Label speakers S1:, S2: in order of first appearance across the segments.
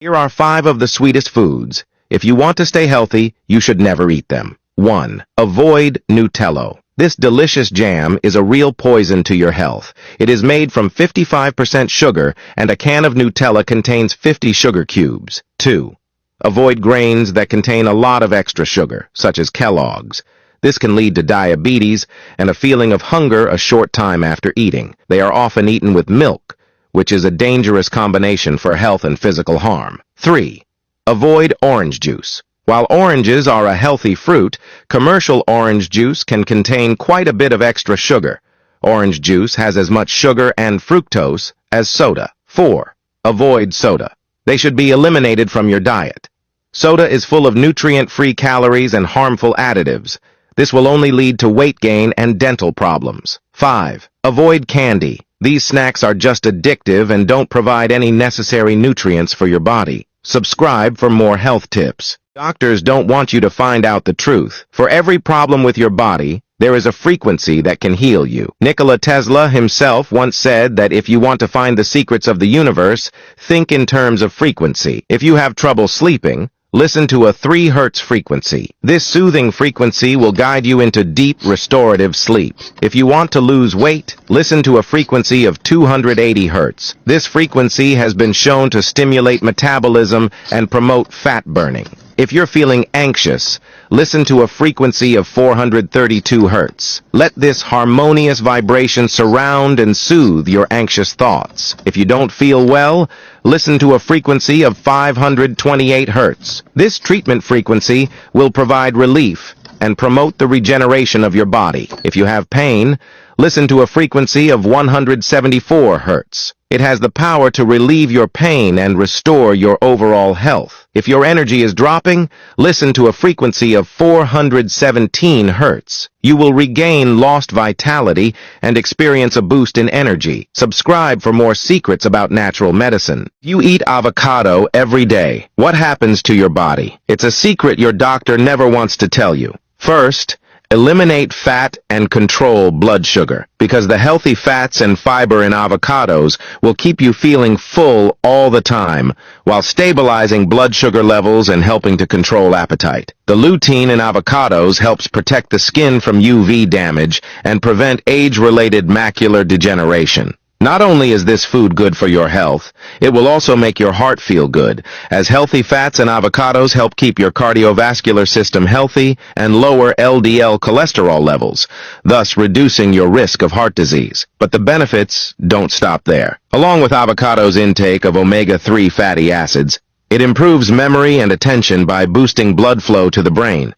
S1: Here are 5 of the sweetest foods. If you want to stay healthy, you should never eat them. 1. Avoid Nutella. This delicious jam is a real poison to your health. It is made from 55% sugar, and a can of Nutella contains 50 sugar cubes. 2. Avoid grains that contain a lot of extra sugar, such as Kellogg's. This can lead to diabetes and a feeling of hunger a short time after eating. They are often eaten with milk, which is a dangerous combination for health and physical harm. 3. Avoid orange juice. While oranges are a healthy fruit, commercial orange juice can contain quite a bit of extra sugar. Orange juice has as much sugar and fructose as soda. 4. Avoid soda. They should be eliminated from your diet. Soda is full of nutrient-free calories and harmful additives. This will only lead to weight gain and dental problems. 5. Avoid candy. These snacks are just addictive and don't provide any necessary nutrients for your body. Subscribe for more health tips. Doctors don't want you to find out the truth. For every problem with your body, there is a frequency that can heal you. Nikola Tesla himself once said that if you want to find the secrets of the universe, think in terms of frequency. If you have trouble sleeping, listen to a 3 Hz frequency. This soothing frequency will guide you into deep, restorative sleep. If you want to lose weight, listen to a frequency of 280 Hz. This frequency has been shown to stimulate metabolism and promote fat burning. If you're feeling anxious, listen to a frequency of 432 Hz. Let this harmonious vibration surround and soothe your anxious thoughts. If you don't feel well, listen to a frequency of 528 Hz. This treatment frequency will provide relief and promote the regeneration of your body. If you have pain, listen to a frequency of 174 Hz. It has the power to relieve your pain and restore your overall health. If your energy is dropping, listen to a frequency of 417 Hz. You will regain lost vitality and experience a boost in energy. Subscribe for more secrets about natural medicine. You eat avocado every day. What happens to your body? It's a secret your doctor never wants to tell you. First, eliminate fat and control blood sugar, because the healthy fats and fiber in avocados will keep you feeling full all the time, while stabilizing blood sugar levels and helping to control appetite. The lutein in avocados helps protect the skin from UV damage and prevent age-related macular degeneration. Not only is this food good for your health, it will also make your heart feel good, as healthy fats and avocados help keep your cardiovascular system healthy and lower LDL cholesterol levels, thus reducing your risk of heart disease. But the benefits don't stop there. Along with avocados' intake of omega-3 fatty acids, it improves memory and attention by boosting blood flow to the brain.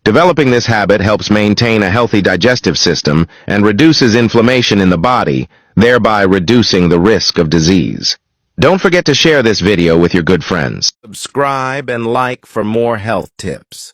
S1: Developing this habit helps maintain a healthy digestive system and reduces inflammation in the body, thereby reducing the risk of disease. Don't forget to share this video with your good friends. Subscribe and like for more health tips.